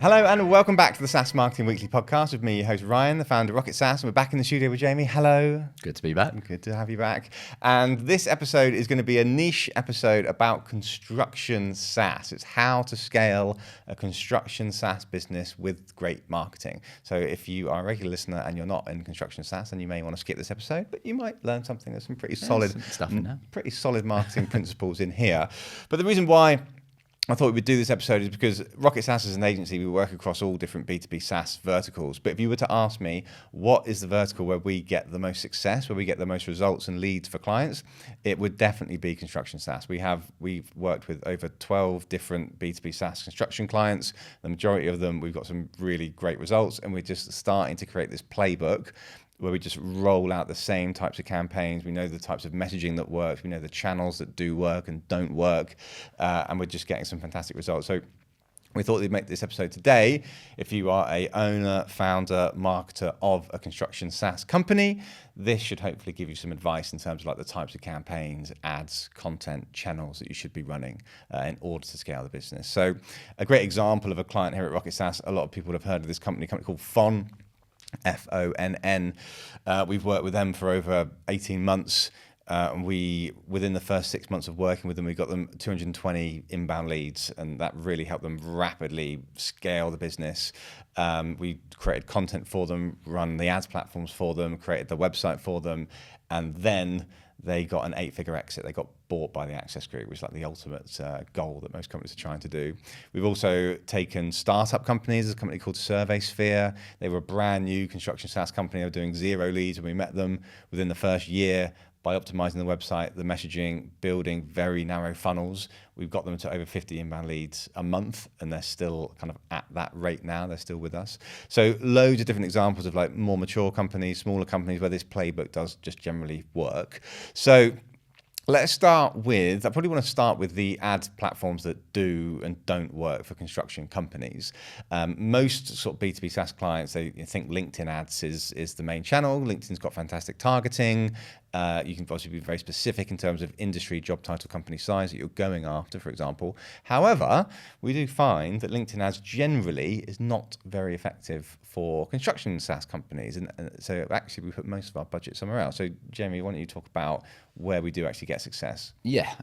Hello and welcome back to the SaaS Marketing Weekly podcast with me, your host Ryan, the founder of Rocket SaaS, and we're back in the studio with Jamie. Hello. Good to be back. Good to have you back. And this episode is going to be a niche episode about construction SaaS. It's how to scale a construction SaaS business with great marketing. So if you are a regular listener and you're not in construction SaaS, then you may want to skip this episode, but you might learn something. There's some pretty solid stuff in there. Pretty solid marketing principles in here. But the reason why I thought we would do this episode is because Rocket SaaS is an agency. We work across all different B2B SaaS verticals. But if you were to ask me, what is the vertical where we get the most success, where we get the most results and leads for clients, it would definitely be construction SaaS. We've worked with over 12 different B2B SaaS construction clients. The majority of them, we've got some really great results, and we're just starting to create this playbook where we just roll out the same types of campaigns. We know the types of messaging that works. We know the channels that do work and don't work. And we're just getting some fantastic results. So we thought we'd make this episode today. If you are a owner, founder, marketer of a construction SaaS company, this should hopefully give you some advice in terms of like the types of campaigns, ads, content, channels that you should be running in order to scale the business. So a great example of a client here at Rocket SaaS, a lot of people have heard of this company called FONN. FONN. We've worked with them for over 18 months. Within the first 6 months of working with them, we got them 220 inbound leads, and that really helped them rapidly scale the business. We created content for them, run the ads platforms for them, created the website for them, and then they got an 8-figure exit. They got bought by the Access Group, which is like the ultimate goal that most companies are trying to do. We've also taken startup companies. There's a company called SurveySphere. They were a brand new construction SaaS company. They were doing 0 leads when we met them. Within the first year, by optimizing the website, the messaging, building very narrow funnels, we've got them to over 50 inbound leads a month, and they're still kind of at that rate now. They're still with us. So loads of different examples of like more mature companies, smaller companies where this playbook does just generally work. So let's start with, I probably want to start with the ad platforms that do and don't work for construction companies. Most sort of B2B SaaS clients, they think LinkedIn ads is the main channel. LinkedIn's got fantastic targeting. You can obviously be very specific in terms of industry, job title, company size that you're going after, for example. However, we do find that LinkedIn ads generally is not very effective for construction SaaS companies. And so actually we put most of our budget somewhere else. So Jamie, why don't you talk about where we do actually get success? Yeah.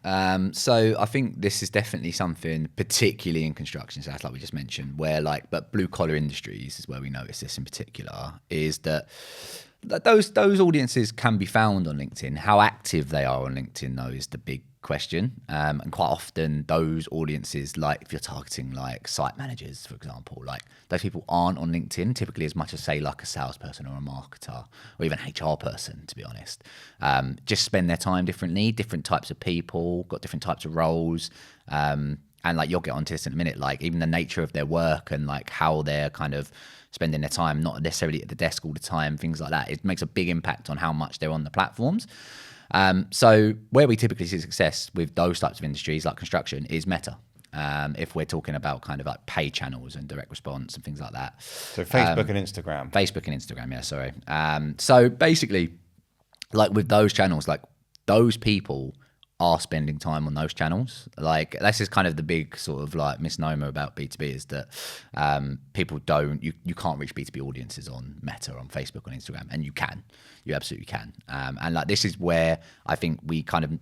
So I think this is definitely something, particularly in construction SaaS, like we just mentioned, where but blue collar industries is where we notice this in particular, is that those audiences can be found on LinkedIn. How active they are on LinkedIn, though, is the big question. And quite often those audiences, like if you're targeting like site managers, for example, like those people aren't on LinkedIn typically as much as say like a salesperson or a marketer or even HR person, to be honest. Just spend their time differently, different types of people, got different types of roles. And like you'll get onto this in a minute, like even the nature of their work and like how they're kind of spending their time, not necessarily at the desk all the time, things like that. It makes a big impact on how much they're on the platforms. So where we typically see success with those types of industries like construction is Meta. If we're talking about kind of like paid channels and direct response and things like that. So Facebook and Instagram. Facebook and Instagram, yeah, sorry. So basically, like with those channels, like those people are spending time on those channels. Like this is kind of the big sort of like misnomer about B2B is that people don't, you can't reach B2B audiences on Meta, on Facebook, on Instagram, and you absolutely can. And like this is where I think we kind of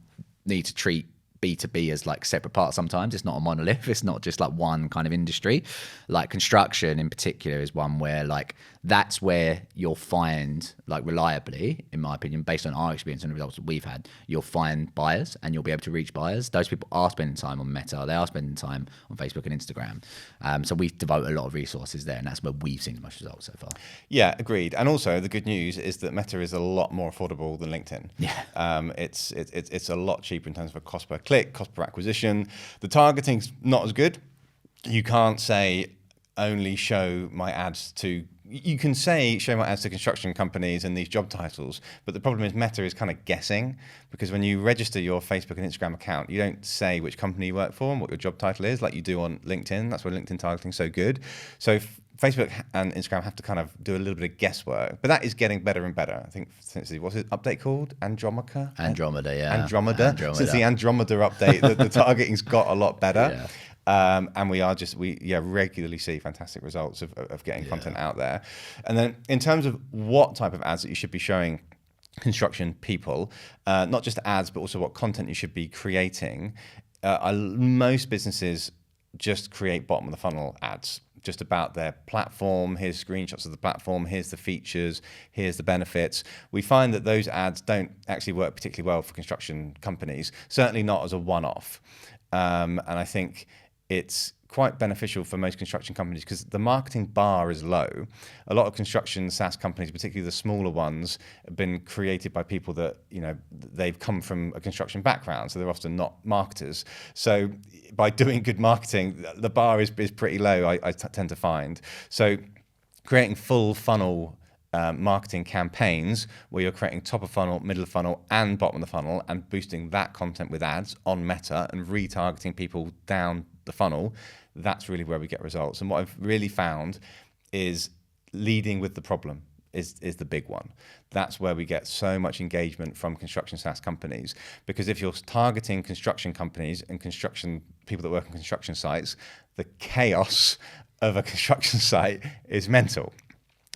need to treat B2B as like separate parts sometimes. It's not a monolith. It's not just like one kind of industry. Like construction in particular is one where like that's where you'll find like reliably, in my opinion, based on our experience and the results that we've had, you'll find buyers and you'll be able to reach buyers. Those people are spending time on Meta. They are spending time on Facebook and Instagram. So we devote a lot of resources there, and that's where we've seen the most results so far. Yeah, agreed. And also the good news is that Meta is a lot more affordable than LinkedIn. Yeah. It's a lot cheaper in terms of a cost per click, cost per acquisition. The targeting's not as good. You can't say only show my ads to, you can say show my ads to construction companies and these job titles, but the problem is Meta is kind of guessing, because when you register your Facebook and Instagram account, you don't say which company you work for and what your job title is like you do on LinkedIn. That's why LinkedIn targeting is so good. So Facebook and Instagram have to kind of do a little bit of guesswork, but that is getting better and better. I think since what's it update called? Andromeda, yeah. Andromeda. Since the Andromeda update, the targeting's got a lot better. Yeah. And we regularly see fantastic results of getting content out there. And then in terms of what type of ads that you should be showing construction people, not just ads, but also what content you should be creating. Most businesses just create bottom of the funnel ads, just about their platform. Here's screenshots of the platform. Here's the features. Here's the benefits. We find that those ads don't actually work particularly well for construction companies, certainly not as a one-off. And I think it's quite beneficial for most construction companies because the marketing bar is low. A lot of construction SaaS companies, particularly the smaller ones, have been created by people that, they've come from a construction background, so they're often not marketers. So by doing good marketing, the bar is pretty low, I tend to find. So creating full funnel marketing campaigns where you're creating top of funnel, middle of funnel, and bottom of the funnel, and boosting that content with ads on Meta and retargeting people down the funnel, that's really where we get results. And what I've really found is leading with the problem is the big one. That's where we get so much engagement from construction SaaS companies, because if you're targeting construction companies and construction people that work on construction sites, the chaos of a construction site is mental.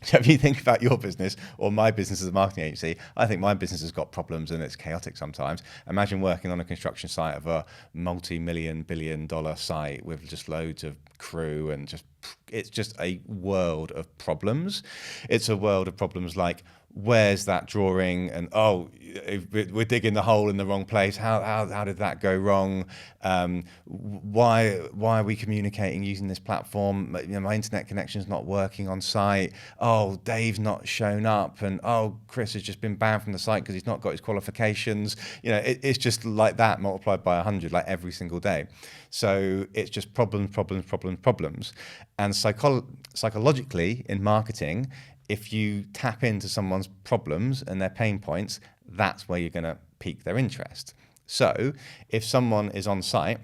So if you think about your business or my business as a marketing agency, I think my business has got problems and it's chaotic sometimes. Imagine working on a construction site of a multi-million, billion-dollar site with just loads of crew and it's just a world of problems. It's a world of problems like, where's that drawing? And we're digging the hole in the wrong place. How did that go wrong? Why are we communicating using this platform? My internet connection's not working on site. Oh, Dave's not shown up, and Chris has just been banned from the site because he's not got his qualifications. It's just like that multiplied by 100, like every single day. So it's just problems. And psychologically in marketing, if you tap into someone's problems and their pain points, that's where you're going to pique their interest. So if someone is on site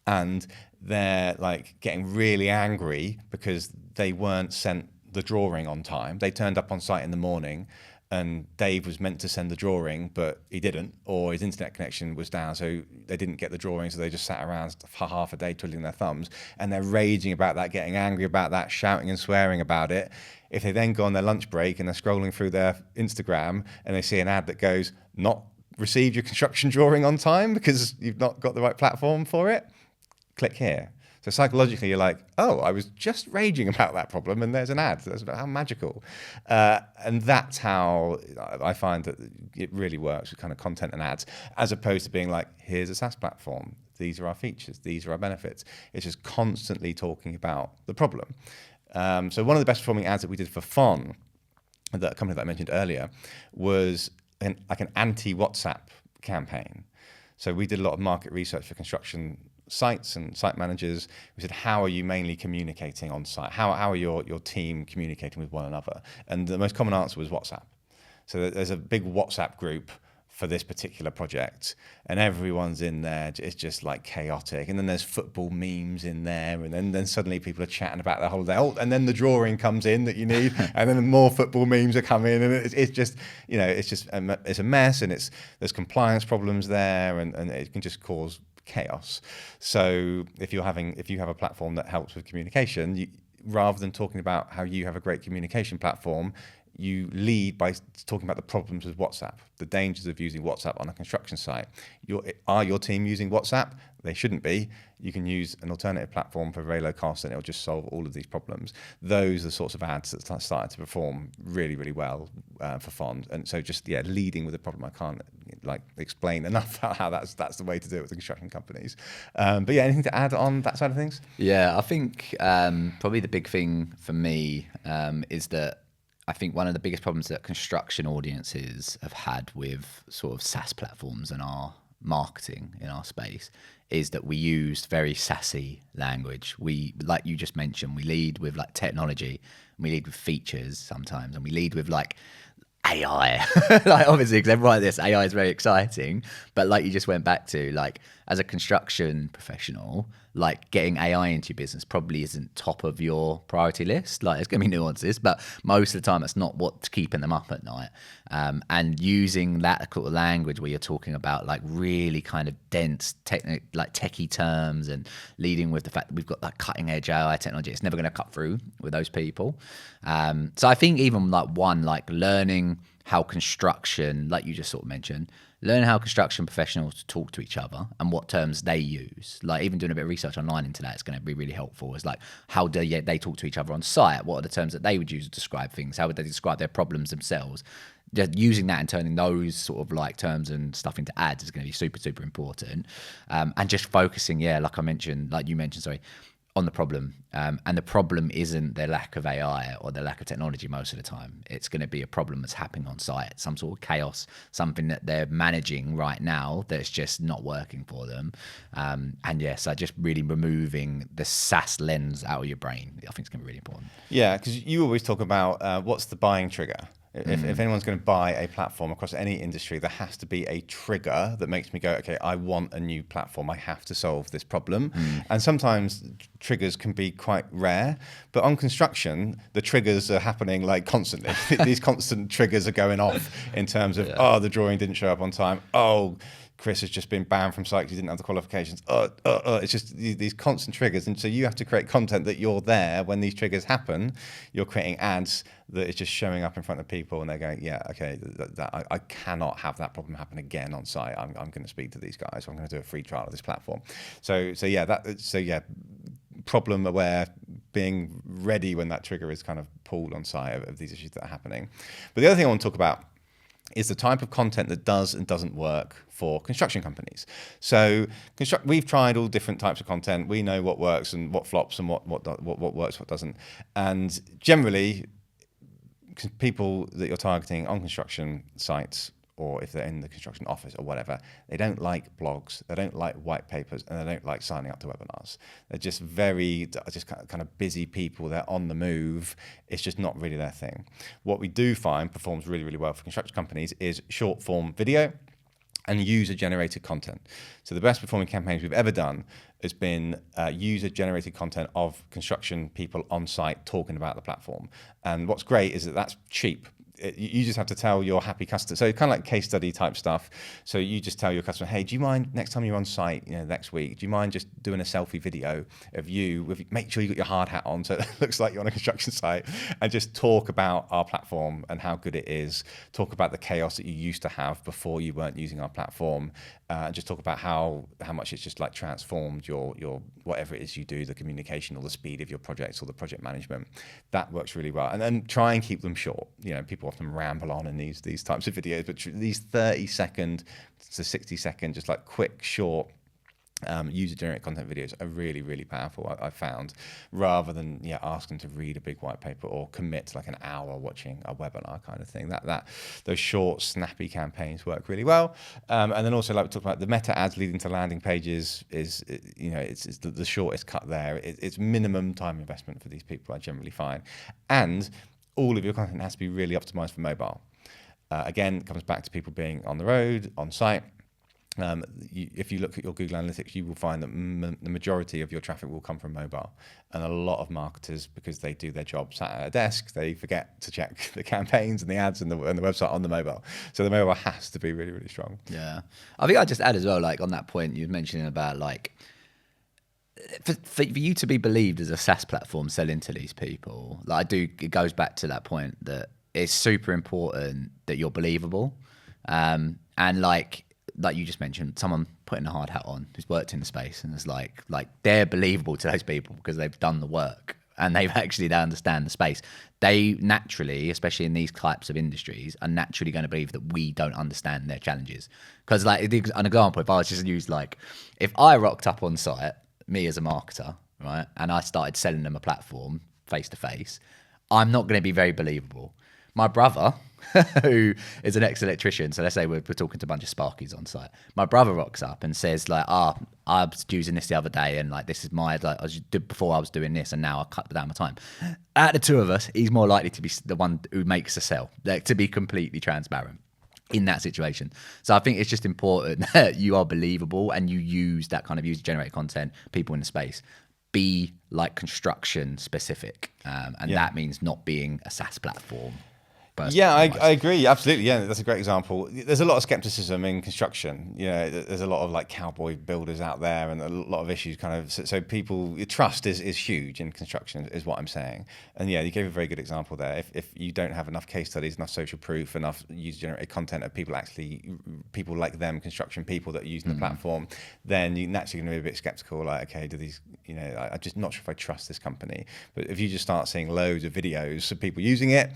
and they're like getting really angry because they weren't sent the drawing on time, they turned up on site in the morning and Dave was meant to send the drawing, but he didn't, or his internet connection was down, so they didn't get the drawing, so they just sat around for half a day twiddling their thumbs, and they're raging about that, getting angry about that, shouting and swearing about it. If they then go on their lunch break and they're scrolling through their Instagram and they see an ad that goes, not received your construction drawing on time because you've not got the right platform for it, click here. So psychologically, you're like, I was just raging about that problem and there's an ad. That's how magical. And that's how I find that it really works with kind of content and ads, as opposed to being like, here's a SaaS platform. These are our features. These are our benefits. It's just constantly talking about the problem. So one of the best performing ads that we did for Fon, the company that I mentioned earlier, was an anti-WhatsApp campaign. So we did a lot of market research for construction sites and site managers. We said, how are you mainly communicating on site? How are your team communicating with one another? And the most common answer was WhatsApp. So there's a big WhatsApp group for this particular project, and everyone's in there. It's just like chaotic. And then there's football memes in there, and then suddenly people are chatting about their holiday. And then the drawing comes in that you need, and then more football memes are coming, and it's just it's a mess, and there's compliance problems there, and it can just cause chaos. So if you have a platform that helps with communication, rather than talking about how you have a great communication platform, you lead by talking about the problems with WhatsApp, the dangers of using WhatsApp on a construction site. Are your team using WhatsApp? They shouldn't be. You can use an alternative platform for very low cost and it'll just solve all of these problems. Those are the sorts of ads that started to perform really, really well for Fond. And so leading with the problem. I can't explain enough how that's the way to do it with the construction companies. But anything to add on that side of things? Yeah, I think probably the big thing for me is that I think one of the biggest problems that construction audiences have had with sort of SaaS platforms and our marketing in our space is that we use very sassy language. We, like you just mentioned, we lead with like technology, we lead with features sometimes, and we lead with like AI. Like obviously, because everyone like this, AI is very exciting, but like you just went back to, like as a construction professional, like getting AI into your business probably isn't top of your priority list. Like, there's going to be nuances, but most of the time, it's not what's keeping them up at night. And using that sort of language where you're talking about like really kind of dense, like techie terms, and leading with the fact that we've got that cutting edge AI technology, it's never going to cut through with those people. So I think even like learning how construction, like you just sort of mentioned, learn how construction professionals talk to each other and what terms they use. Like, even doing a bit of research online into that is going to be really helpful. It's like, how do they talk to each other on site? What are the terms that they would use to describe things? How would they describe their problems themselves? Just using that and turning those sort of like terms and stuff into ads is going to be super, super important. And just focusing, like I mentioned, like you mentioned, sorry, on the problem. And the problem isn't their lack of AI or their lack of technology most of the time. It's going to be a problem that's happening on site, some sort of chaos, something that they're managing right now that's just not working for them. So just really removing the SaaS lens out of your brain, I think it's going to be really important. Yeah, because you always talk about what's the buying trigger. If anyone's going to buy a platform across any industry, there has to be a trigger that makes me go, okay, I want a new platform. I have to solve this problem. And sometimes triggers can be quite rare, but on construction, the triggers are happening like constantly. These constant triggers are going off in terms of, the drawing didn't show up on time. Chris has just been banned from site because he didn't have the qualifications. It's just these constant triggers. And so you have to create content that you're there when these triggers happen. You're creating ads that is just showing up in front of people and they're going, I cannot have that problem happen again on site. I'm going to speak to these guys. I'm going to do a free trial of this platform. Problem aware, being ready when that trigger is kind of pulled on site of these issues that are happening. But the other thing I want to talk about is the type of content that does and doesn't work for construction companies. So we've tried all different types of content. We know what works and what flops and what works, what doesn't. And generally, people that you're targeting on construction sites, or if they're in the construction office or whatever, they don't like blogs, they don't like white papers, and they don't like signing up to webinars. They're just kind of busy people. They're on the move. It's just not really their thing. What we do find performs really, really well for construction companies is short form video and user-generated content. So the best performing campaigns we've ever done has been user-generated content of construction people on site talking about the platform. And what's great is that that's cheap. You just have to tell your happy customer. So kind of like case study type stuff. So you just tell your customer, hey, do you mind next time you're on site, next week, do you mind just doing a selfie video of you? Make sure you got your hard hat on so it looks like you're on a construction site, and just talk about our platform and how good it is. Talk about the chaos that you used to have before you weren't using our platform. And just talk about how much it's just like transformed your whatever it is you do, the communication or the speed of your projects or the project management. That works really well. And then try and keep them short. People often ramble on in these types of videos, but these 30-second to 60-second, just like quick, short user-generated content videos are really, really powerful, I've found, rather than ask them to read a big white paper or commit to like an hour watching a webinar kind of thing. Those short, snappy campaigns work really well. And then also, like we talked about, the meta ads leading to landing pages is it's the shortest cut there. It's minimum time investment for these people, I generally find. And all of your content has to be really optimized for mobile. Again, it comes back to people being on the road, on site. If you look at your Google Analytics, you will find that the majority of your traffic will come from mobile. And a lot of marketers, because they do their job sat at a desk, they forget to check the campaigns and the ads and the website on the mobile. So the mobile has to be really, really strong. Yeah. I think I'd just add as well, like on that point you were mentioning about like, for you to be believed as a SaaS platform selling to these people, it goes back to that point that it's super important that you're believable. And like you just mentioned, someone putting a hard hat on who's worked in the space, and it's like they're believable to those people because they've done the work and they understand the space. They naturally, especially in these types of industries, are naturally going to believe that we don't understand their challenges. Because like an example, if I was just used if I rocked up on site, me as a marketer, right, and I started selling them a platform face to face, I'm not going to be very believable. My brother, who is an ex-electrician, so let's say we're talking to a bunch of Sparkies on site. My brother rocks up and says I was using this the other day, and this is before I was doing this, and now I cut down my time. Out of the two of us, he's more likely to be the one who makes the sell, to be completely transparent. in that situation. So I think it's just important that you are believable and you use that kind of user-generated content, people in the space. Be like construction specific. And that means not being a SaaS platform. Yeah, I agree. Absolutely. Yeah, that's a great example. There's a lot of skepticism in construction. You know, there's a lot of like cowboy builders out there and a lot of issues kind of. So people, trust is huge in construction is what I'm saying. And yeah, you gave a very good example there. If you don't have enough case studies, enough social proof, enough user-generated content of people like them, construction people that are using the platform, then you're naturally going to be a bit skeptical. Like, okay, do these, you know, I'm just not sure if I trust this company. But if you just start seeing loads of videos of people using it,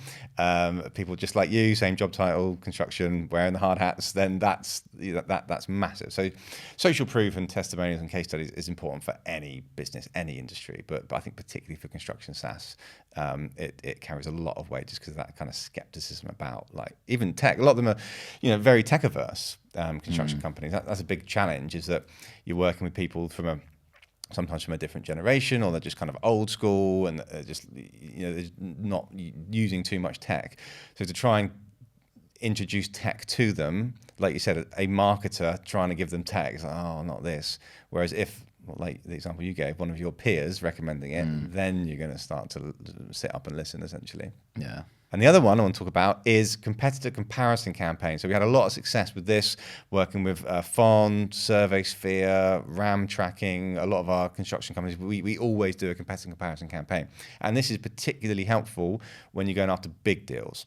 people just like you, same job title, construction, wearing the hard hats, then that's massive. So social proof and testimonials and case studies is important for any business, any industry, but I think particularly for construction SaaS, it carries a lot of weight just because of that kind of skepticism about like even tech. A lot of them are, you know, very tech averse construction companies. That's a big challenge, is that you're working with people sometimes from a different generation, or they're just kind of old school and they're just, you know, they're not using too much tech. So to try and introduce tech to them, like you said, a marketer trying to give them tech, it's like, oh, not this. Whereas if, like the example you gave, one of your peers recommending it, then you're going to start to sit up and listen, essentially. Yeah. And the other one I want to talk about is competitor comparison campaigns. So we had a lot of success with this, working with Fond, SurveySphere, RAM tracking, a lot of our construction companies. We always do a competitor comparison campaign. And this is particularly helpful when you're going after big deals.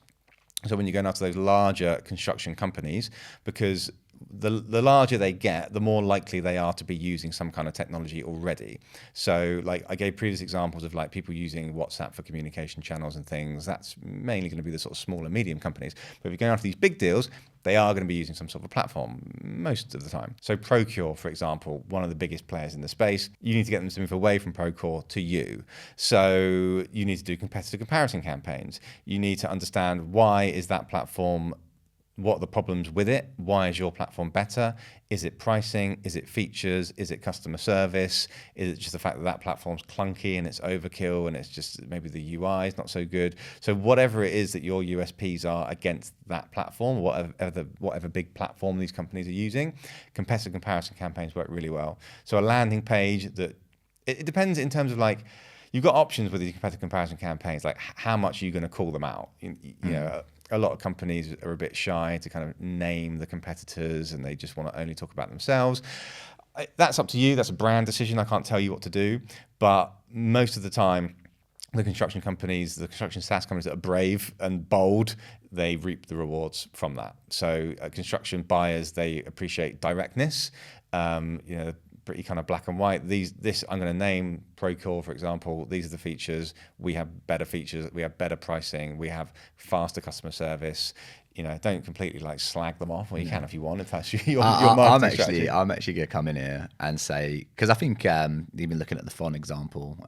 So when you're going after those larger construction companies, because the larger they get, the more likely they are to be using some kind of technology already. So like I gave previous examples of like people using WhatsApp for communication channels and things. That's mainly going to be the sort of small and medium companies. But if you're going after these big deals, they are going to be using some sort of a platform most of the time. So Procure, for example, one of the biggest players in the space, you need to get them to move away from Procore to you. So you need to do competitor comparison campaigns. You need to understand, why is that platform, what are the problems with it? Why is your platform better? Is it pricing? Is it features? Is it customer service? Is it just the fact that that platform's clunky and it's overkill and it's just maybe the UI is not so good? So whatever it is that your USPs are against that platform, whatever big platform these companies are using, competitive comparison campaigns work really well. So a landing page that, it depends in terms of like, you've got options with these competitive comparison campaigns, like how much are you going to call them out? You know, a lot of companies are a bit shy to kind of name the competitors and they just want to only talk about themselves. That's up to you. That's a brand decision. I can't tell you what to do. But most of the time, the construction companies, the construction SaaS companies that are brave and bold, they reap the rewards from that. So construction buyers, they appreciate directness. You know, pretty kind of black and white. I'm going to name Procore, for example. These are the features. We have better features. We have better pricing. We have faster customer service. You know, don't completely like slag them off. Well, you can if you want, if that's your marketing strategy. I'm actually going to come in here and say, because I think even looking at the Fond example,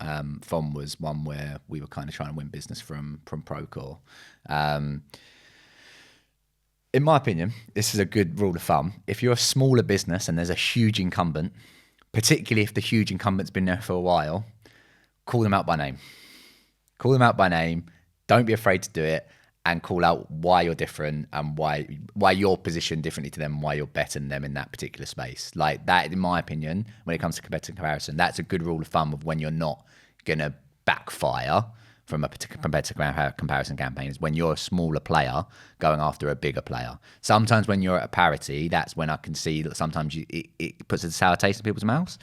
Fond was one where we were kind of trying to win business from Procore. In my opinion, this is a good rule of thumb. If you're a smaller business and there's a huge incumbent, particularly if the huge incumbent's been there for a while, call them out by name. Call them out by name. Don't be afraid to do it, and call out why you're different and why you're positioned differently to them and why you're better than them in that particular space. Like that, in my opinion, when it comes to competitive comparison, that's a good rule of thumb of when you're not going to backfire from a particular competitive comparison campaign, is when you're a smaller player going after a bigger player. Sometimes when you're at a parity, that's when I can see that sometimes it puts a sour taste in people's mouths.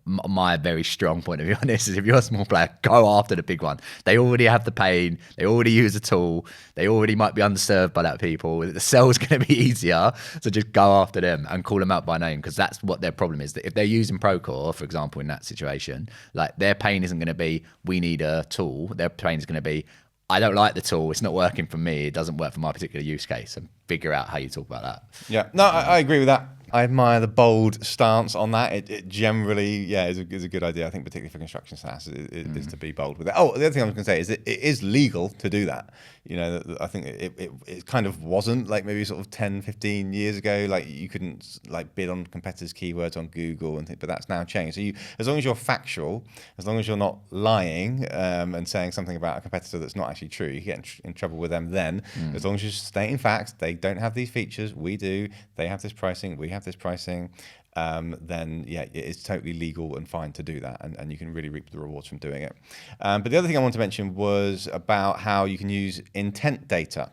My very strong point of view on this is, if you're a small player, go after the big one. They already have the pain. They already use a tool. They already might be underserved by that people. The sell's going to be easier. So just go after them and call them out by name, because that's what their problem is. That if they're using Procore, for example, in that situation, like their pain isn't going to be, we need a tool. Their pain is going to be, I don't like the tool. It's not working for me. It doesn't work for my particular use case. And figure out how you talk about that. Yeah, no, I agree with that. I admire the bold stance on that. It generally, is a good idea. I think particularly for construction SaaS, is to be bold with it. Oh, the other thing I was going to say is that it is legal to do that. I think it kind of wasn't like maybe sort of 10, 15 years ago. Like you couldn't like bid on competitors' keywords on Google and things, but that's now changed. So as long as you're factual, as long as you're not lying and saying something about a competitor that's not actually true, you get in trouble with them then. As long as you're stating facts, they don't have these features, we do. They have this pricing, we have this pricing. Then it's totally legal and fine to do that, and you can really reap the rewards from doing it. But the other thing I want to mention was about how you can use intent data.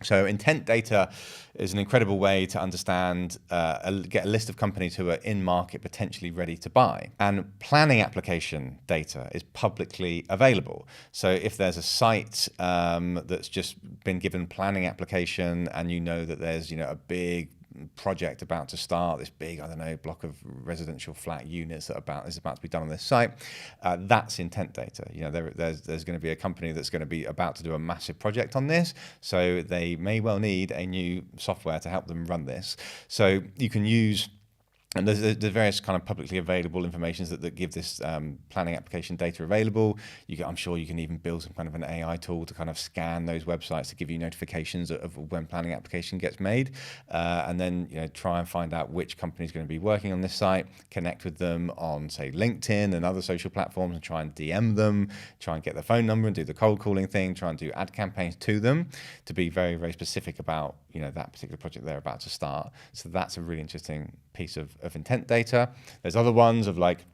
So intent data is an incredible way to understand, get a list of companies who are in market potentially ready to buy. And planning application data is publicly available. So if there's a site that's just been given planning application and you know that there's a big project about to start, this big, block of residential flat units that is about to be done on this site, that's intent data. There's going to be a company that's going to be about to do a massive project on this, so they may well need a new software to help them run this. So you can use, and there's various kind of publicly available information that give this planning application data available. I'm sure you can even build some kind of an AI tool to kind of scan those websites to give you notifications of when planning application gets made, and then try and find out which company is going to be working on this site, connect with them on say LinkedIn and other social platforms, and try and DM them, try and get their phone number and do the cold calling thing, try and do ad campaigns to them to be very, very specific about that particular project they're about to start. So that's a really interesting piece of intent data. There's other ones of like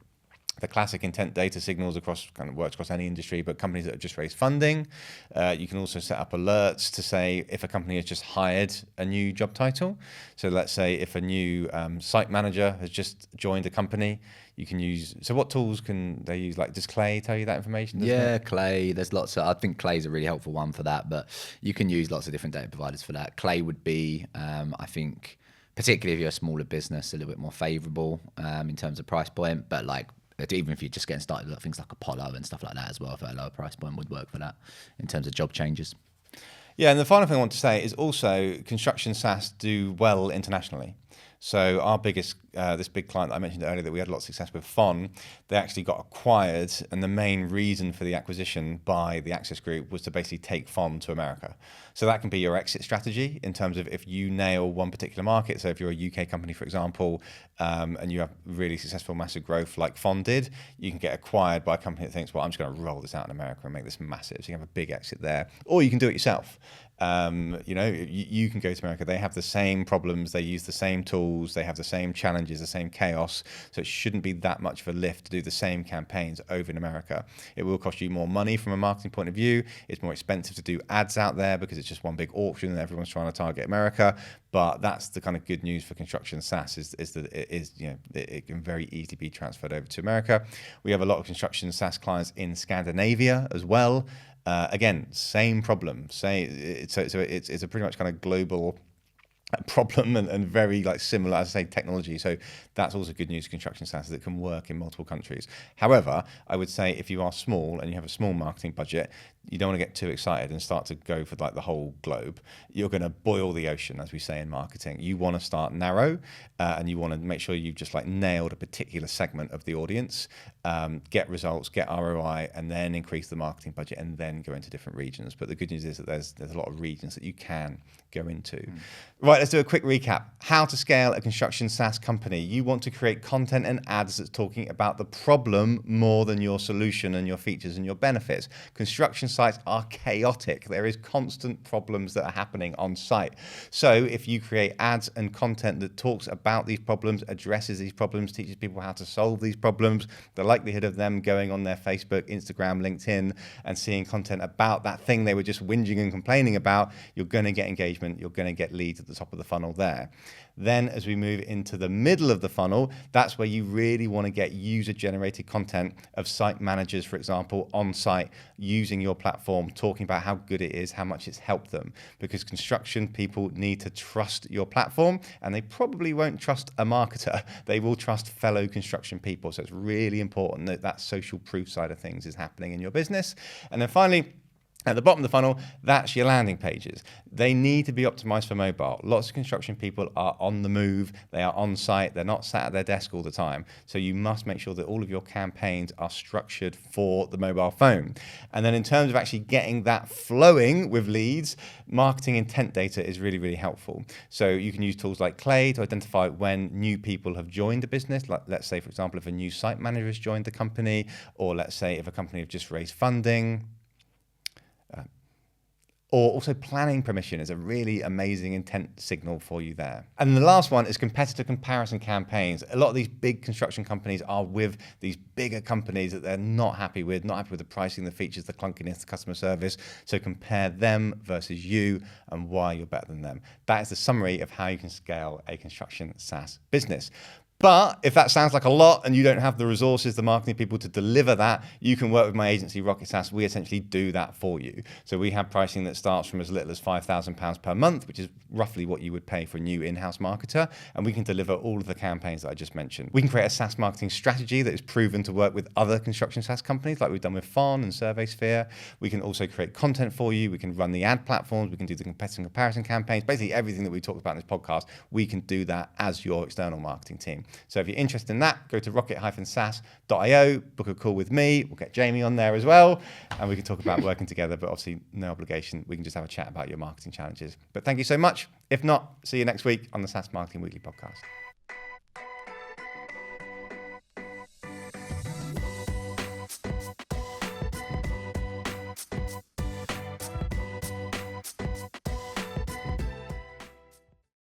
the classic intent data signals works across any industry, but companies that have just raised funding. You can also set up alerts to say if a company has just hired a new job title. So let's say if a new site manager has just joined a company, you can use, so what tools can they use? Like, does Clay tell you that information? Clay, there's lots of, I think Clay's a really helpful one for that, but you can use lots of different data providers for that. Clay would be, I think, particularly if you're a smaller business, a little bit more favorable in terms of price point, but like, even if you're just getting started with things like Apollo and stuff like that as well, for a lower price point would work for that in terms of job changes. Yeah, and the final thing I want to say is also construction SaaS do well internationally. So our biggest, this big client that I mentioned earlier that we had a lot of success with, FON, they actually got acquired, and the main reason for the acquisition by the Access Group was to basically take FON to America. So that can be your exit strategy in terms of if you nail one particular market. So if you're a UK company, for example, and you have really successful massive growth like FON did, you can get acquired by a company that thinks, well, I'm just going to roll this out in America and make this massive. So you can have a big exit there, or you can do it yourself. You can go to America. They have the same problems. They use the same tools. They have the same challenges, the same chaos. So it shouldn't be that much of a lift to do the same campaigns over in America. It will cost you more money from a marketing point of view. It's more expensive to do ads out there because it's just one big auction and everyone's trying to target America. But that's the kind of good news for construction SaaS is that it can very easily be transferred over to America. We have a lot of construction SaaS clients in Scandinavia as well. Again, same problem. So it's a pretty much kind of global problem and very like similar, as I say, technology. So that's also good news for construction SaaS, that it can work in multiple countries. However, I would say if you are small and you have a small marketing budget, you don't want to get too excited and start to go for like the whole globe. You're going to boil the ocean, as we say in marketing. You want to start narrow, and you want to make sure you've just like nailed a particular segment of the audience, get results, get ROI, and then increase the marketing budget, and then go into different regions. But the good news is that there's a lot of regions that you can go into. Right, let's do a quick recap. How to scale a construction SaaS company. You want to create content and ads that's talking about the problem more than your solution and your features and your benefits. Construction sites are chaotic. There is constant problems that are happening on site. So if you create ads and content that talks about these problems, addresses these problems, teaches people how to solve these problems, the likelihood of them going on their Facebook, Instagram, LinkedIn and seeing content about that thing they were just whinging and complaining about, you're going to get engagement, you're going to get leads at the top of the funnel there. Then as we move into the middle of the funnel, that's where you really want to get user-generated content of site managers, for example, on site, using your platform, talking about how good it is, how much it's helped them. Because construction people need to trust your platform, and they probably won't trust a marketer. They will trust fellow construction people. So it's really important that that social proof side of things is happening in your business. And then finally, At the bottom of the funnel, that's your landing pages. They need to be optimized for mobile. Lots of construction people are on the move. They are on site. They're not sat at their desk all the time. So you must make sure that all of your campaigns are structured for the mobile phone. And then in terms of actually getting that flowing with leads, marketing intent data is really, really helpful. So you can use tools like Clay to identify when new people have joined the business. Like, let's say, for example, if a new site manager has joined the company, or let's say if a company have just raised funding. Or also planning permission is a really amazing intent signal for you there. And the last one is competitor comparison campaigns. A lot of these big construction companies are with these bigger companies that they're not happy with the pricing, the features, the clunkiness, the customer service. So compare them versus you and why you're better than them. That is the summary of how you can scale a construction SaaS business. But if that sounds like a lot and you don't have the resources, the marketing people to deliver that, you can work with my agency, Rocket SaaS. We essentially do that for you. So we have pricing that starts from as little as £5,000 per month, which is roughly what you would pay for a new in-house marketer. And we can deliver all of the campaigns that I just mentioned. We can create a SaaS marketing strategy that is proven to work with other construction SaaS companies, like we've done with Fon and SurveySphere. We can also create content for you. We can run the ad platforms. We can do the competitor comparison campaigns. Basically everything that we talked about in this podcast, we can do that as your external marketing team. So if you're interested in that, go to rocket-saas.io, book a call with me. We'll get Jamie on there as well, and we can talk about working together, but obviously no obligation. We can just have a chat about your marketing challenges. But thank you so much. If not, see you next week on the SaaS Marketing Weekly podcast.